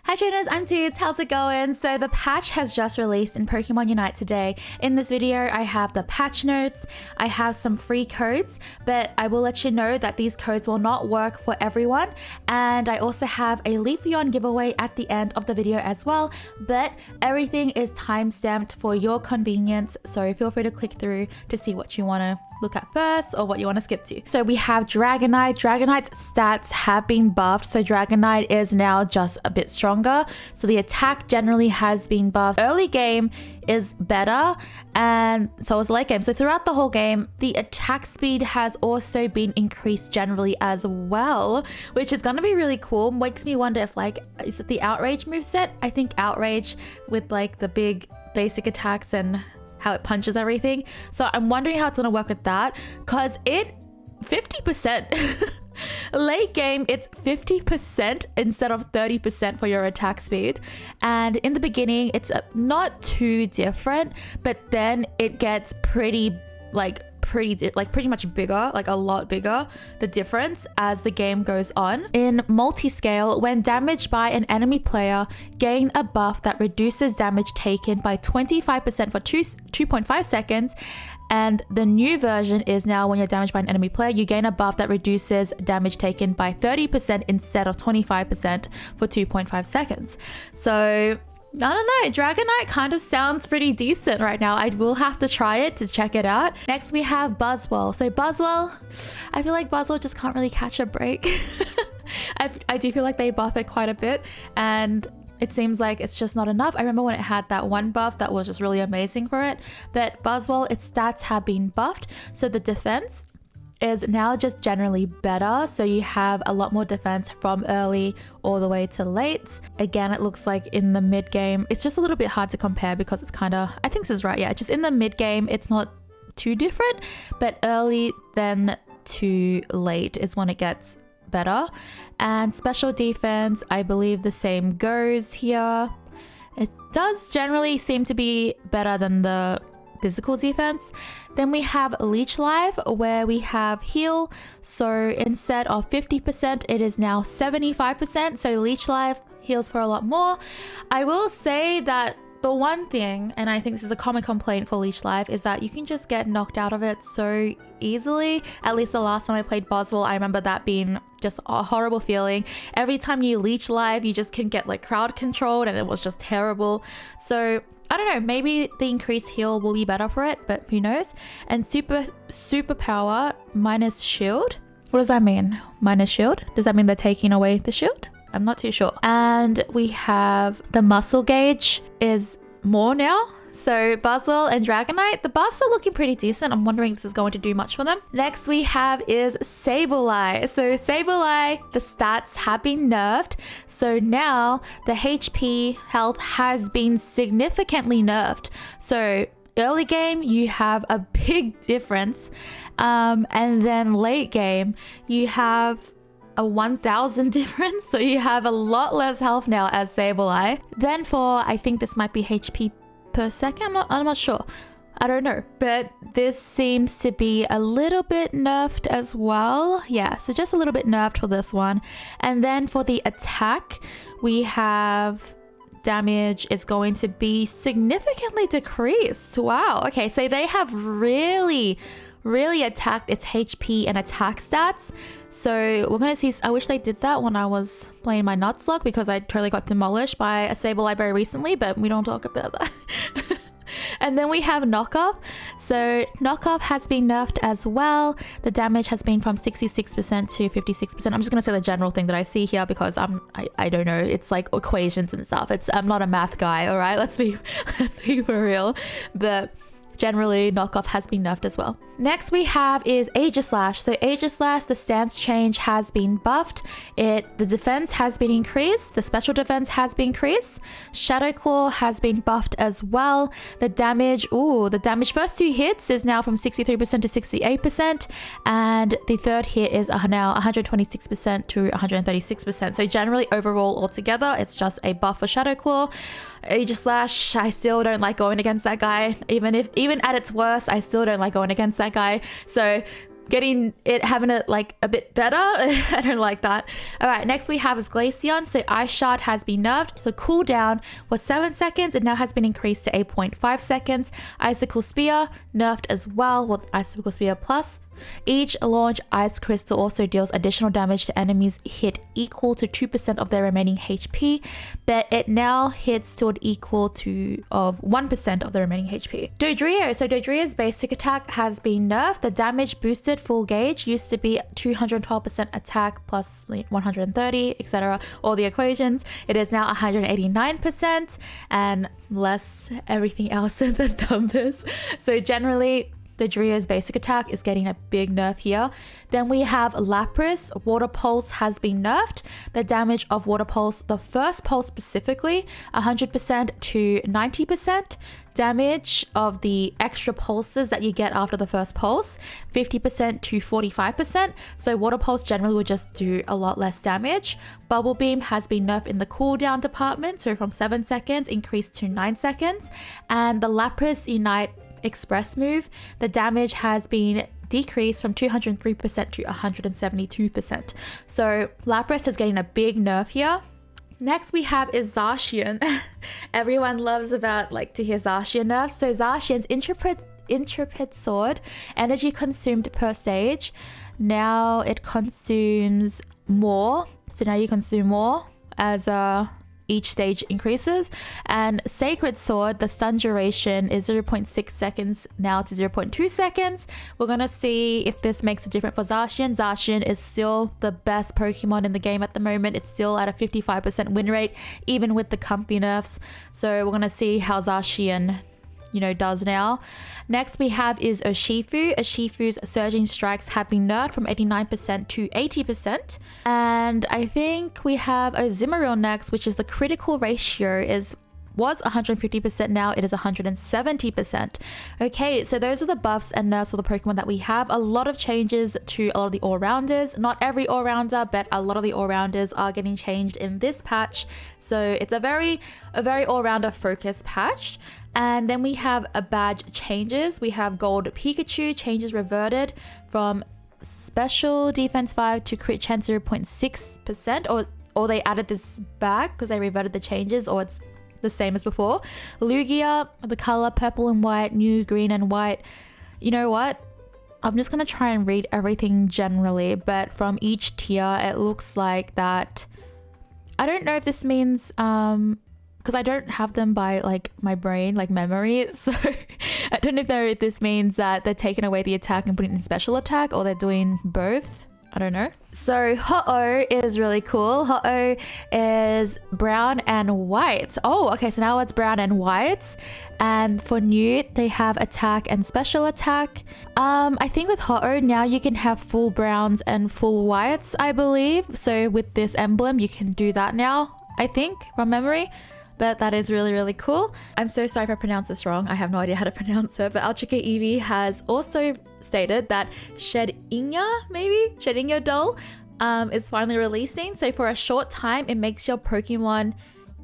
Hi trainers, I'm Toots. How's it going? So the patch has just released in Pokemon Unite today. In this video, I have the patch notes, I have some free codes, but I will let you know that these codes will not work for everyone. And I also have a Leafeon giveaway at the end of the video as well, but everything is time-stamped for your convenience. So feel free to click through to see what you want to look at first or what you want to skip to. So we have Dragonite. Dragonite's stats have been buffed, so Dragonite is now just a bit stronger. So the attack generally has been buffed. Early game is better, and so is late game. So throughout the whole game, the attack speed has also been increased generally as well, which is gonna be really cool. Makes me wonder if is it the Outrage moveset? I think Outrage with like the big basic attacks and how it punches everything. So I'm wondering how it's gonna work with that, because it 50%. Late game, it's 50% instead of 30% for your attack speed. And in the beginning, it's not too different, but then it gets pretty much bigger, like a lot bigger, the difference as the game goes on. In multi-scale, when damaged by an enemy player, gain a buff that reduces damage taken by 25% for 2.5 seconds. And the new version is now when you're damaged by an enemy player, you gain a buff that reduces damage taken by 30% instead of 25% for 2.5 seconds. So I don't know, Dragonite kind of sounds pretty decent right now. I will have to try it to check it out. Next we have Buzzwole. So Buzzwole, I feel like Buzzwole just can't really catch a break. I do feel like they buff it quite a bit, and it seems like it's just not enough. I remember when it had that one buff that was just really amazing for it, but Buzzwole, its stats have been buffed. So the defense is now just generally better, so you have a lot more defense from early all the way to late. Again, it looks like in the mid game, it's just a little bit hard to compare because it's kind of, I think this is right, yeah, just in the mid game it's not too different, but early then to late is when it gets better. And special defense, I believe the same goes here. It does generally seem to be better than the physical defense. Then we have Leech Life, where we have heal. So instead of 50%, it is now 75%. So Leech Life heals for a lot more. I will say that the one thing, and I think this is a common complaint for Leech Life, is that you can just get knocked out of it so easily. At least the last time I played Buzzwole, I remember that being just a horrible feeling. Every time you Leech Life, you just can get like crowd controlled, and it was just terrible. So I don't know, maybe the increased heal will be better for it, but who knows. And super power minus shield. What does that mean? Minus shield? Does that mean they're taking away the shield? I'm not too sure. And we have the muscle gauge is more now. So Buzzwole and Dragonite, the buffs are looking pretty decent. I'm wondering if this is going to do much for them. Next we have is Sableye. So Sableye, the stats have been nerfed. So now the HP health has been significantly nerfed. So early game, you have a big difference. And then late game, you have a 1000 difference. So you have a lot less health now as Sableye. Then for, I think this might be HP per second, I'm not sure, I don't know, but this seems to be a little bit nerfed as well. Yeah, so just a little bit nerfed for this one. And then for the attack, we have damage is going to be significantly decreased. Wow, okay, so they have really attacked its HP and attack stats. So we're gonna see. I wish they did that when I was playing my Nuzlocke, because I totally got demolished by a Sableye very recently, but we don't talk about that. And then we have Knockoff. So Knockoff has been nerfed as well. The damage has been from 66% to 56%. I'm just gonna say the general thing that I see here, because I don't know, it's like equations and stuff. I'm not a math guy, all right? Let's be for real. But generally, Knockoff has been nerfed as well. Next we have is Aegislash. So Aegislash, the stance change has been buffed. The defense has been increased. The special defense has been increased. Shadow Claw has been buffed as well. The damage first two hits is now from 63% to 68. And the third hit is now 126% to 136%. So generally overall altogether, it's just a buff for Shadow Claw. Aegislash, I still don't like going against that guy. Even at its worst, I still don't like going against that guy. So getting it, having it like a bit better. I don't like that. All right, next we have is Glaceon. So Ice Shard has been nerfed. The cooldown was 7 seconds. It now has been increased to 8.5 seconds. Icicle Spear nerfed as well with Icicle Spear Plus. Each launch ice crystal also deals additional damage to enemies hit equal to 2% of their remaining HP, but it now hits to an equal to of 1% of the remaining HP. Dodrio. So Dodrio's basic attack has been nerfed. The damage boosted full gauge used to be 212% attack plus 130, etc. All the equations. It is now 189% and less everything else in the numbers. So generally, Dodrio's basic attack is getting a big nerf here. Then we have Lapras. Water Pulse has been nerfed. The damage of Water Pulse, the first pulse specifically, 100% to 90%. Damage of the extra pulses that you get after the first pulse, 50% to 45%. So Water Pulse generally will just do a lot less damage. Bubble Beam has been nerfed in the cooldown department, so from 7 seconds increased to 9 seconds. And the Lapras Unite Express move, the damage has been decreased from 203% to 172%. So Lapras is getting a big nerf here. Next we have is Zacian. Everyone loves to hear Zacian nerfs. So Zacian's Intrepid Sword, energy consumed per stage. Now it consumes more. So now you consume more as each stage increases. And Sacred Sword, the stun duration is 0.6 seconds now to 0.2 seconds. We're gonna see if this makes a difference for Zacian. Zacian is still the best Pokemon in the game at the moment. It's still at a 55% win rate, even with the comfy nerfs. So we're gonna see how Zacian does now. Next we have is Urshifu. Urshifu's surging strikes have been nerfed from 89% to 80%. And I think we have Azumarill next, which is the critical ratio was 150%, now it is 170%. Okay, so those are the buffs and nerfs for the Pokemon that we have. A lot of changes to a lot of the all-rounders. Not every all-rounder, but a lot of the all-rounders are getting changed in this patch. So it's a very all-rounder focused patch. And then we have a badge changes. We have Gold Pikachu changes reverted from special defense 5 to crit chance 0.6%, or they added this back because they reverted the changes, or it's the same as before. Lugia, the color purple and white, new green and white. You know what? I'm just gonna try and read everything generally, but from each tier it looks like that. I don't know if this means because I don't have them by my brain, memory, so I don't know if this means that they're taking away the attack and putting it in special attack, or they're doing both. I don't know. So Ho-Oh is really cool. Ho-Oh is brown and white. Oh, okay, so now it's brown and white. And for new, they have attack and special attack. I think with Ho-Oh now you can have full browns and full whites, I believe. So with this emblem, you can do that now, I think, from memory. But that is really, really cool. I'm so sorry if I pronounce this wrong. I have no idea how to pronounce it. But Alchika Eevee has also stated that Shedinja doll is finally releasing. So for a short time, it makes your Pokemon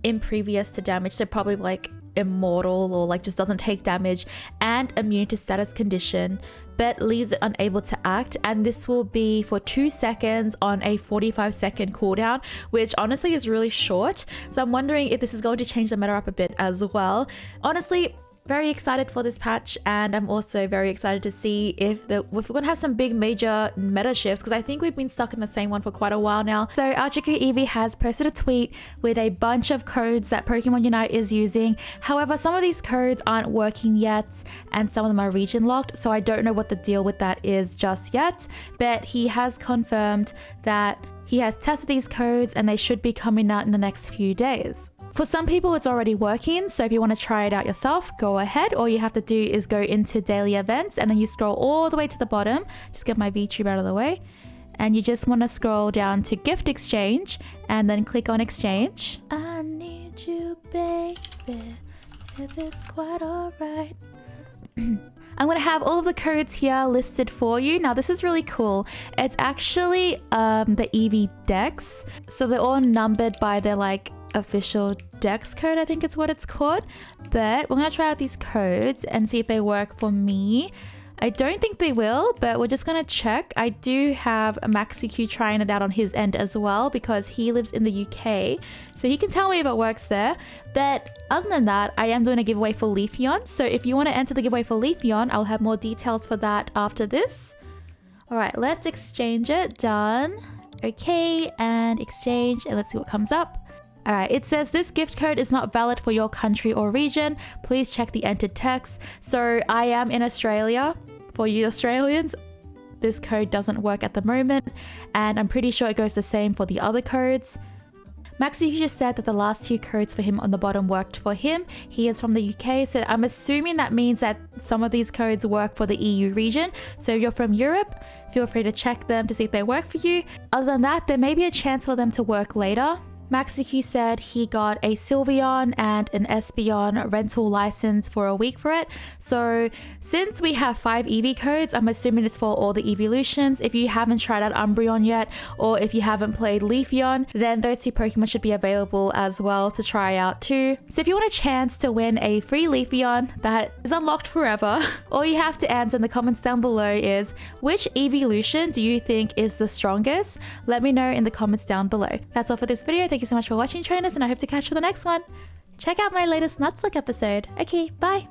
impervious to damage. So probably immortal, or just doesn't take damage, and immune to status condition, but leaves it unable to act. And this will be for 2 seconds on a 45-second cooldown, which honestly is really short. So I'm wondering if this is going to change the meta up a bit as well. Honestly, very excited for this patch, and I'm also very excited to see if we're gonna have some big major meta shifts, because I think we've been stuck in the same one for quite a while now. So Alchika Eevee has posted a tweet with a bunch of codes that Pokemon Unite is using. However, some of these codes aren't working yet, and some of them are region locked, so I don't know what the deal with that is just yet, but he has confirmed that he has tested these codes and they should be coming out in the next few days. For some people, it's already working, so if you want to try it out yourself, go ahead. All you have to do is go into daily events, and then you scroll all the way to the bottom. Just get my VTube out of the way. And you just want to scroll down to gift exchange, and then click on exchange. I need you, baby, if it's quite alright. I'm going to have all of the codes here listed for you. Now, this is really cool. It's actually the Eevee Dex. So they're all numbered by their official dex code, I think it's what it's called. But we're gonna try out these codes and see if they work for me. I don't think they will, but we're just gonna check. I do have Maxiq trying it out on his end as well because he lives in the UK, so he can tell me if it works there. But other than that, I am doing a giveaway for Leafeon, so if you want to enter the giveaway for Leafeon, I'll have more details for that after this. Alright, let's exchange it. Done. Okay, and exchange, and let's see what comes up. Alright, it says this gift code is not valid for your country or region. Please check the entered text. So I am in Australia. For you Australians, this code doesn't work at the moment, and I'm pretty sure it goes the same for the other codes. Maxiq just said that the last 2 codes for him on the bottom worked for him. He is from the UK, so I'm assuming that means that some of these codes work for the EU region. So if you're from Europe, feel free to check them to see if they work for you. Other than that, there may be a chance for them to work later. Maxiq said he got a Sylveon and an Espeon rental license for a week for it. So since we have 5 EV codes, I'm assuming it's for all the evolutions. If you haven't tried out Umbreon yet, or if you haven't played Leafeon, then those 2 Pokemon should be available as well to try out too. So if you want a chance to win a free Leafeon that is unlocked forever, all you have to answer in the comments down below is, which evolution do you think is the strongest? Let me know in the comments down below. That's all for this video. Thank you so much for watching, trainers, and I hope to catch you for the next one. Check out my latest Nuzlocke episode. Okay, bye!